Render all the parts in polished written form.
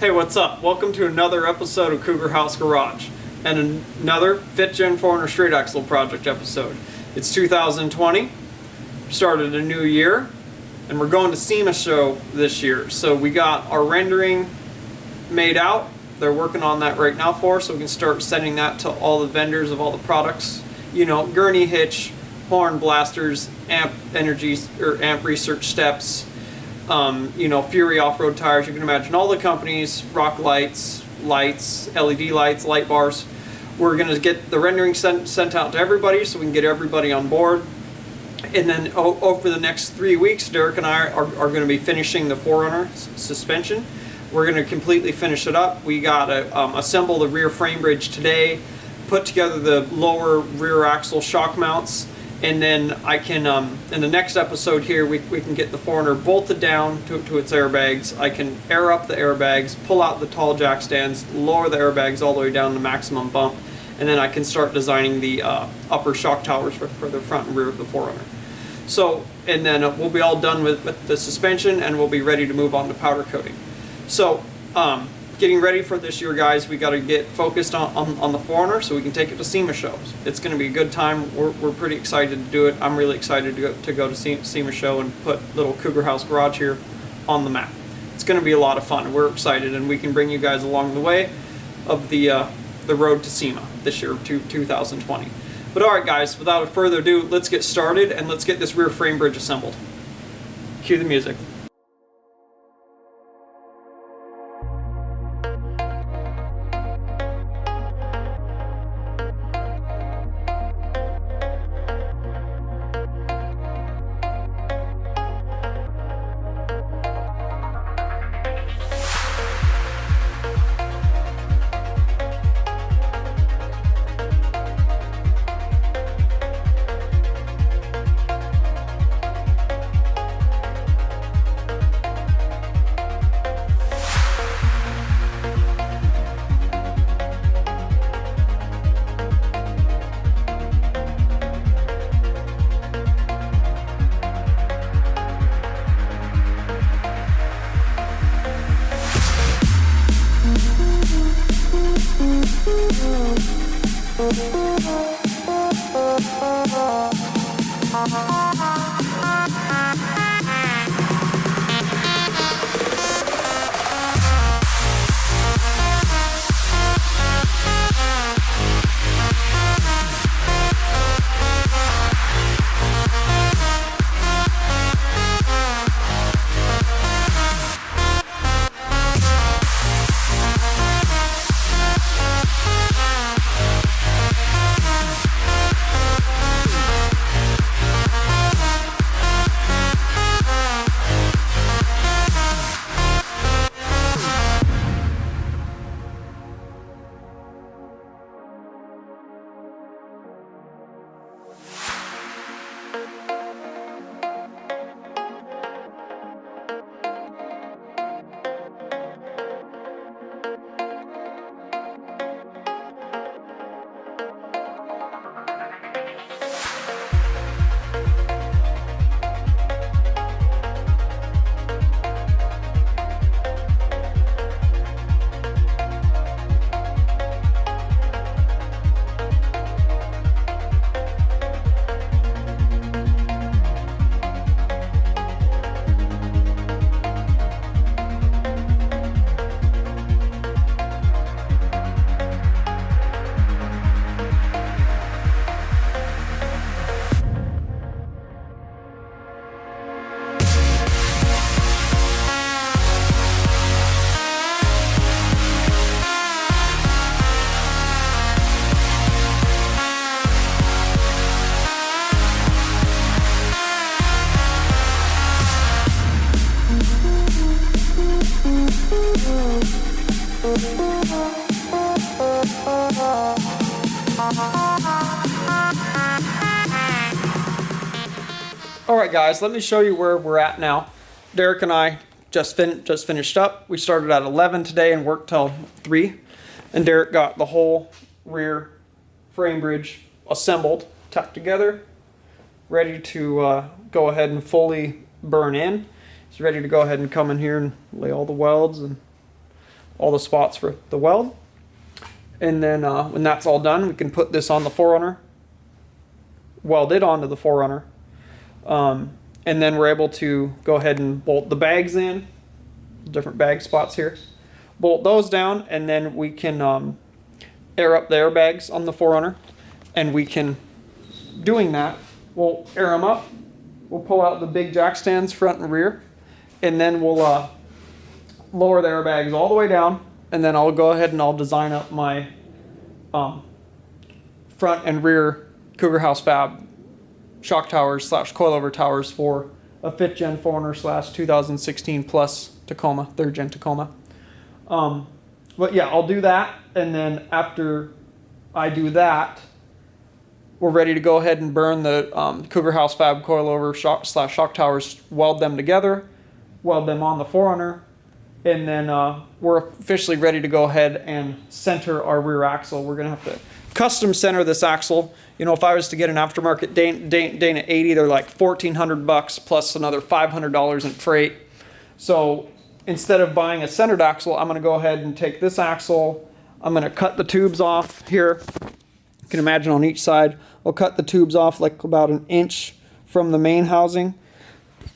Hey, what's up? Welcome to another episode of Cougar House Garage and another 5th Gen 4RUNNER Straight Axle Project episode. It's 2020, started a new year, and we're going to SEMA Show this year. So we got our rendering made out. They're working on that right now for us, so we can start sending that to all the vendors of all the products. You know, gurney hitch, horn blasters, amp energies or amp research steps. You know, Fury off-road tires, you can imagine all the companies, rock lights, LED lights, light bars. We're going to get the rendering sent out to everybody so we can get everybody on board. And then over the next 3 weeks, Derek and I are going to be finishing the 4RUNNER suspension. We're going to completely finish it up. We got to assemble the rear frame bridge today, put together the lower rear axle shock mounts, and then I can, in the next episode here, we can get the 4RUNNER bolted down to its airbags. I can air up the airbags, pull out the tall jack stands, lower the airbags all the way down to maximum bump, and then I can start designing the upper shock towers for the front and rear of the 4RUNNER. So, and then we'll be all done with the suspension, and we'll be ready to move on to powder coating. So, getting ready for this year, guys, we got to get focused on the 4RUNNER so we can take it to SEMA shows. It's going to be a good time. We're pretty excited to do it. I'm really excited to go to SEMA Show and put little Cougar House Garage here on the map. It's going to be a lot of fun. We're excited, and we can bring you guys along the way of the road to SEMA this year, 2020. But all right, guys, without further ado, let's get started and let's get this rear frame bridge assembled. Cue the music. Alright guys, let me show you where we're at now. Derek and I just finished up. We started at 11 today and worked till 3. And Derek got the whole rear frame bridge assembled, tucked together, ready to go ahead and fully burn in. He's ready to go ahead and come in here and lay all the welds and all the spots for the weld. And then when that's all done, we can put this on the 4Runner, weld it onto the 4Runner. And then we're able to go ahead and bolt the bags in, different bag spots here, bolt those down, and then we can air up the airbags on the 4Runner. And we can, doing that, we'll air them up, we'll pull out the big jack stands front and rear, and then we'll lower the airbags all the way down, and then I'll go ahead and I'll design up my front and rear Cougar House Fab shock towers / coilover towers for a 5th gen 4Runner / 2016 plus Tacoma, 3rd gen Tacoma. But yeah, I'll do that, and then after I do that, we're ready to go ahead and burn the Cougar House Fab coilover shock towers, weld them together, weld them on the 4Runner, and then we're officially ready to go ahead and center our rear axle. We're gonna have to custom center this axle. You know, if I was to get an aftermarket Dana 80, they're like $1,400 plus another $500 in freight. So instead of buying a centered axle, I'm gonna go ahead and take this axle, I'm gonna cut the tubes off here. You can imagine on each side, I'll cut the tubes off like about 1 inch from the main housing.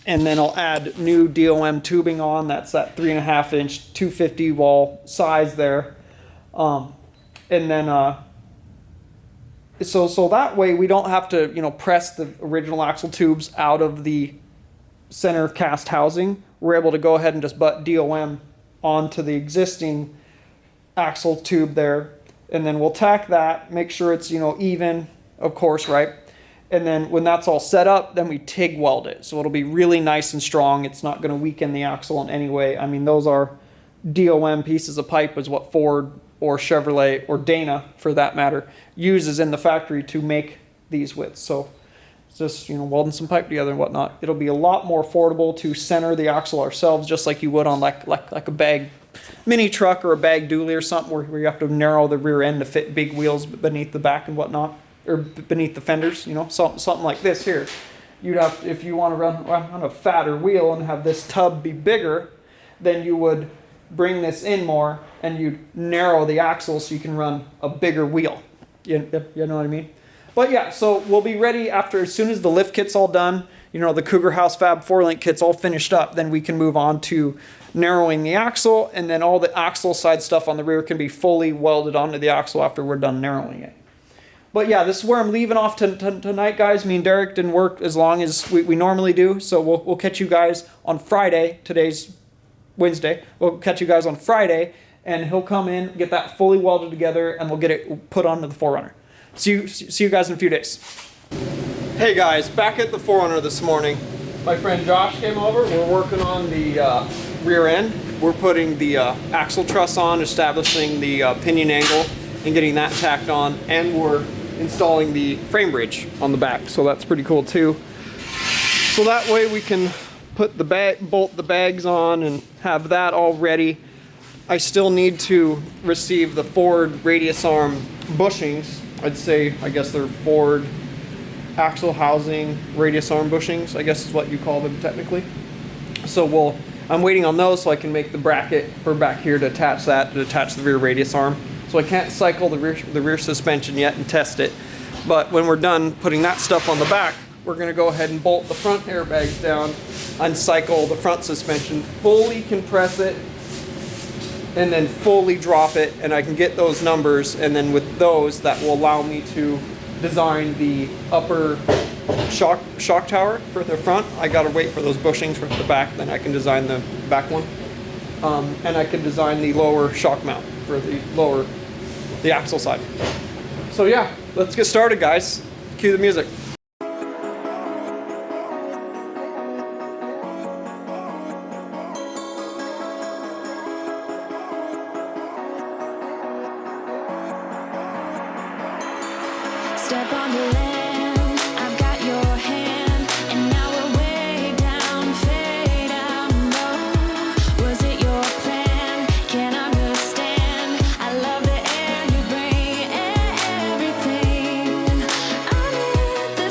And then I'll add new DOM tubing on. That's that 3.5 inch 250 wall size there. And then, so that way we don't have to, you know, press the original axle tubes out of the center cast housing. We're able to go ahead and just butt DOM onto the existing axle tube there. And then we'll tack that, make sure it's, you know, even, of course, right? And then when that's all set up, then we TIG weld it. So it'll be really nice and strong. It's not going to weaken the axle in any way. I mean, those are DOM pieces of pipe is what Ford or Chevrolet or Dana, for that matter, uses in the factory to make these widths. So it's just, you know, welding some pipe together and whatnot. It'll be a lot more affordable to center the axle ourselves, just like you would on like a bag mini truck or a bag dually or something where you have to narrow the rear end to fit big wheels beneath the back and whatnot. Or beneath the fenders, you know, something like this here. You'd have, if you want to run on a fatter wheel and have this tub be bigger, then you would bring this in more and you'd narrow the axle so you can run a bigger wheel. You know what I mean? But yeah, so we'll be ready after, as soon as the lift kit's all done, you know, the Cougar House Fab 4-link kit's all finished up, then we can move on to narrowing the axle, and then all the axle side stuff on the rear can be fully welded onto the axle after we're done narrowing it. But yeah, this is where I'm leaving off tonight, guys. Me and Derek didn't work as long as we normally do, so we'll catch you guys on Friday. Today's Wednesday. We'll catch you guys on Friday, and he'll come in, get that fully welded together, and we'll get it put onto the 4Runner. See you guys in a few days. Hey guys, back at the 4Runner this morning. My friend Josh came over. We're working on the rear end. We're putting the axle truss on, establishing the pinion angle, and getting that tacked on, and we're installing the frame bridge on the back, so that's pretty cool too. So that way we can put the bolt the bags on and have that all ready. I still need to receive the Ford radius arm bushings. I guess they're Ford axle housing radius arm bushings, I guess is what you call them technically. So I'm waiting on those so I can make the bracket for back here to attach the rear radius arm. So I can't cycle the rear suspension yet and test it. But when we're done putting that stuff on the back, we're going to go ahead and bolt the front airbags down, uncycle the front suspension, fully compress it, and then fully drop it, and I can get those numbers, and then with those, that will allow me to design the upper shock tower for the front. I got to wait for those bushings for the back, then I can design the back one. And I can design the lower shock mount for the axle side. So yeah, let's get started, guys. Cue the music. Step on the land, I've got your hand, and now we're way down, fade out low. Was it your plan? Can't understand. I love the air you bring, everything. I need the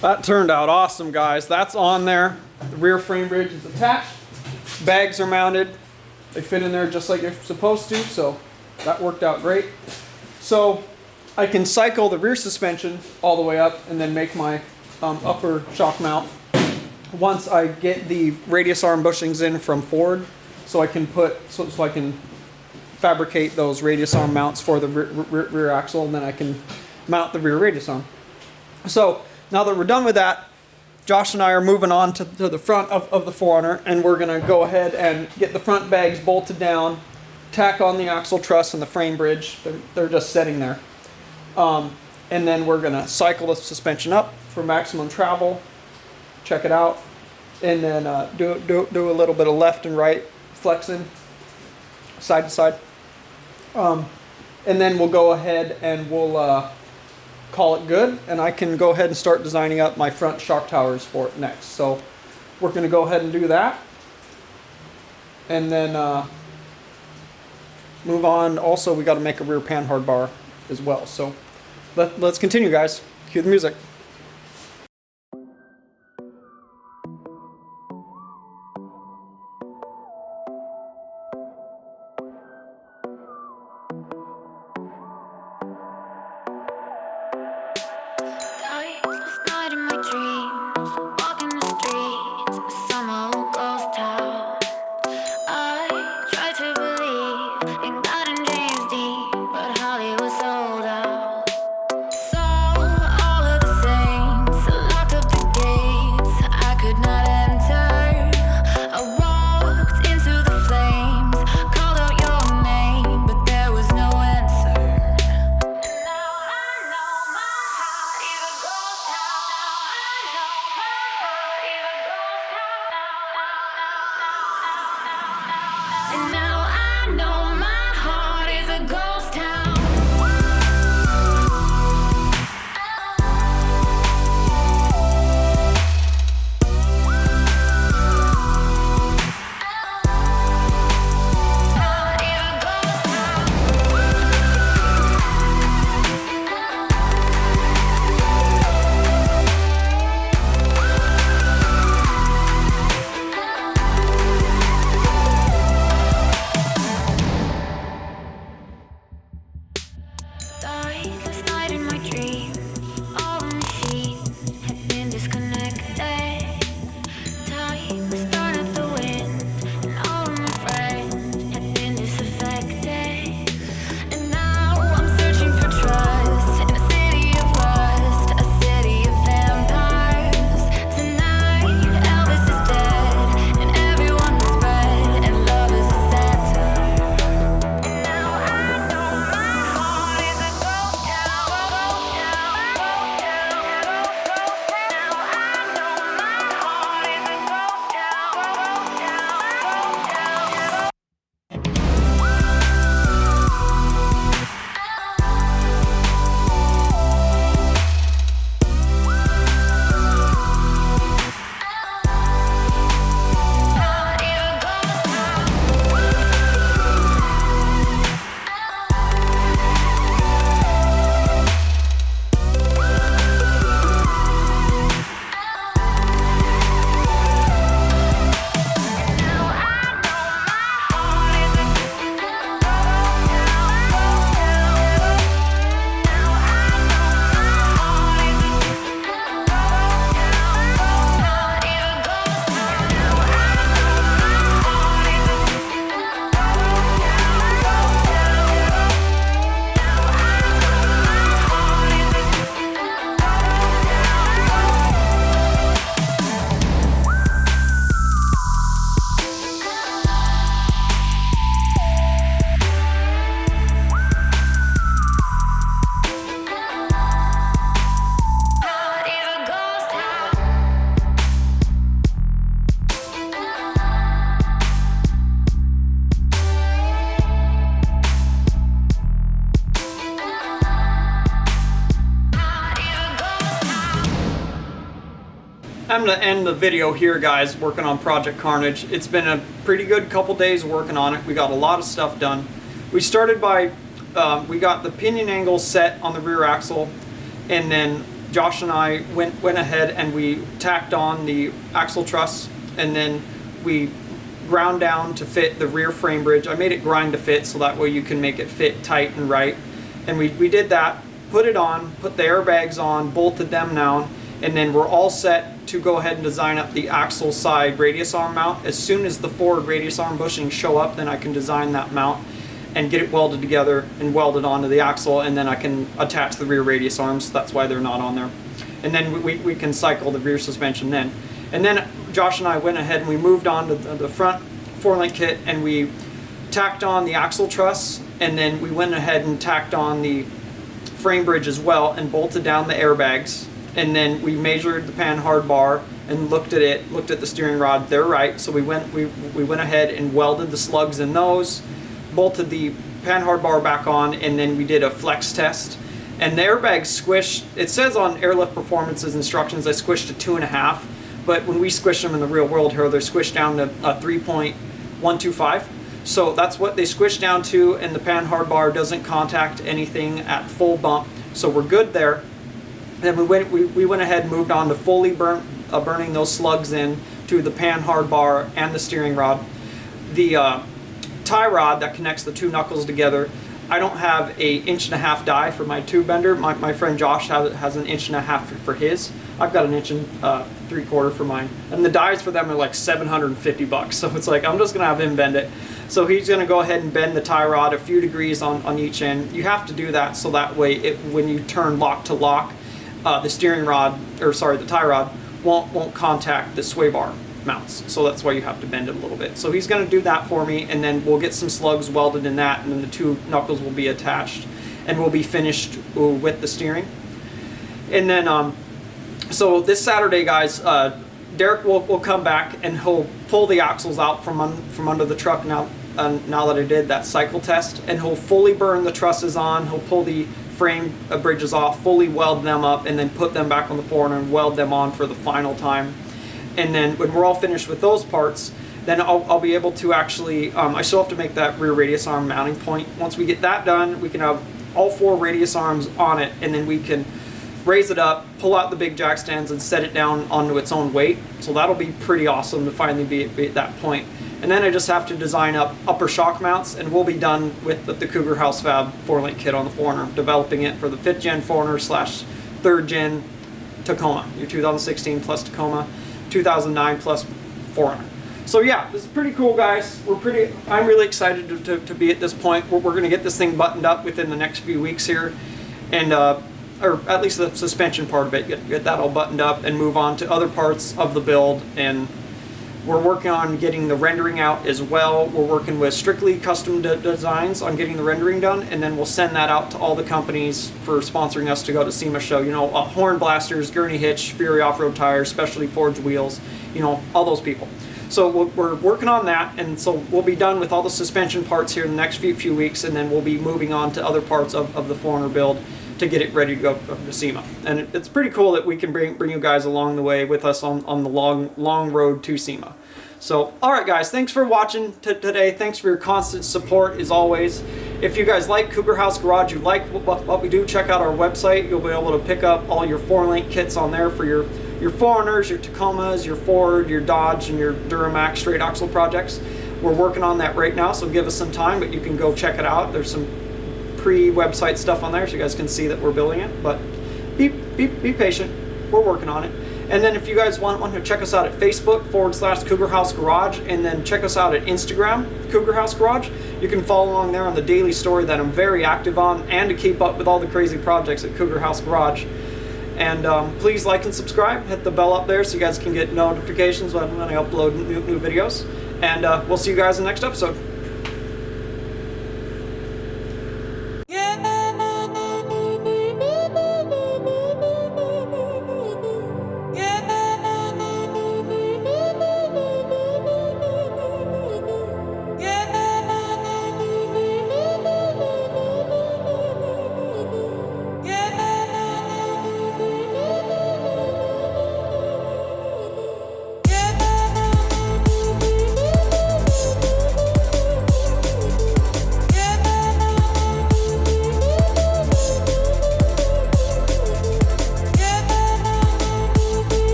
That turned out awesome, guys. That's on there. The rear frame bridge is attached. Bags are mounted. They fit in there just like they're supposed to, so that worked out great. So I can cycle the rear suspension all the way up and then make my upper shock mount once I get the radius arm bushings in from Ford, so I can fabricate those radius arm mounts for the rear axle, and then I can mount the rear radius arm. So now that we're done with that, Josh and I are moving on to the front of the 4Runner, and we're going to go ahead and get the front bags bolted down, tack on the axle truss and the frame bridge. They're just sitting there. And then we're going to cycle the suspension up for maximum travel, check it out, and then do a little bit of left and right flexing, side to side. And then we'll go ahead and we'll call it good, and I can go ahead and start designing up my front shock towers for it next. So we're going to go ahead and do that, and then move on. Also, we got to make a rear panhard bar as well. So let's continue, guys. Cue the music. I'm going to end the video here, guys, working on Project Carnage. It's been a pretty good couple days working on it. We got a lot of stuff done. We started by, we got the pinion angle set on the rear axle, and then Josh and I went ahead and we tacked on the axle truss, and then we ground down to fit the rear frame bridge. I made it grind to fit so that way you can make it fit tight and right. And we did that, put it on, put the airbags on, bolted them down, and then we're all set to go ahead and design up the axle side radius arm mount. As soon as the forward radius arm bushings show up, then I can design that mount and get it welded together and welded onto the axle, and then I can attach the rear radius arms. That's why they're not on there. And then we can cycle the rear suspension then. And then Josh and I went ahead and we moved on to the front 4-link kit, and we tacked on the axle truss, and then we went ahead and tacked on the frame bridge as well and bolted down the airbags. And then we measured the pan hard bar and looked at the steering rod. They're right, so we went ahead and welded the slugs in those, bolted the pan hard bar back on, and then we did a flex test. And the airbags squished. It says on Airlift Performance's instructions I squished to 2.5, but when we squish them in the real world here, they're squished down to 3.125. So that's what they squish down to, and the pan hard bar doesn't contact anything at full bump, so we're good there. Then we went ahead and moved on to fully burning those slugs in to the pan hard bar and the steering rod. The tie rod that connects the two knuckles together, I don't have a 1.5-inch die for my tube bender. My friend Josh has an 1.5 inch for his. I've got an 1.75 inch for mine, and the dies for them are like $750. So it's like I'm just gonna have him bend it. So he's gonna go ahead and bend the tie rod a few degrees on each end. You have to do that so that way when you turn lock to lock, the tie rod won't contact the sway bar mounts. So that's why you have to bend it a little bit. So he's going to do that for me, and then we'll get some slugs welded in that, and then the two knuckles will be attached, and we'll be finished with the steering. And then, so this Saturday, guys, Derek will come back and he'll pull the axles out from under the truck now that I did that cycle test, and he'll fully burn the trusses on. He'll pull the frame bridges off, fully weld them up, and then put them back on the 4Runner and weld them on for the final time. And then when we're all finished with those parts, then I'll be able to actually, I still have to make that rear radius arm mounting point. Once we get that done, we can have all 4 radius arms on it, and then we can raise it up, pull out the big jack stands, and set it down onto its own weight. So that'll be pretty awesome to finally be at that point. And then I just have to design up upper shock mounts, and we'll be done with the Cougar House Fab 4-link kit on the 4Runner, developing it for the 5th gen 4Runner / 3rd gen Tacoma, your 2016 plus Tacoma, 2009 plus 4Runner. So yeah, this is pretty cool, guys. I'm really excited to be at this point. We're going to get this thing buttoned up within the next few weeks here, and or at least the suspension part of it, get that all buttoned up and move on to other parts of the build. And we're working on getting the rendering out as well. We're working with Strictly Custom Designs on getting the rendering done, and then we'll send that out to all the companies for sponsoring us to go to SEMA Show. You know, Horn Blasters, Gurney Hitch, Fury Off-Road Tires, Specialty Forged Wheels, you know, all those people. So we're working on that, and so we'll be done with all the suspension parts here in the next few weeks, and then we'll be moving on to other parts of the 4Runner build to get it ready to go to SEMA. And it's pretty cool that we can bring you guys along the way with us on the long road to SEMA. So, alright guys, thanks for watching today. Thanks for your constant support as always. If you guys like Cougar House Garage, you like what we do, check out our website. You'll be able to pick up all your 4-link kits on there for your 4Runners, your Tacomas, your Ford, your Dodge, and your Duramax straight axle projects. We're working on that right now, so give us some time, but you can go check it out. There's some pre-website stuff on there so you guys can see that we're building it, but be patient. We're working on it. And then if you guys want to check us out at Facebook /Cougar House Garage, and then check us out at Instagram, Cougar House Garage. You can follow along there on the daily story that I'm very active on, and to keep up with all the crazy projects at Cougar House Garage. And please like and subscribe, hit the bell up there so you guys can get notifications when I upload new videos. And we'll see you guys in the next episode.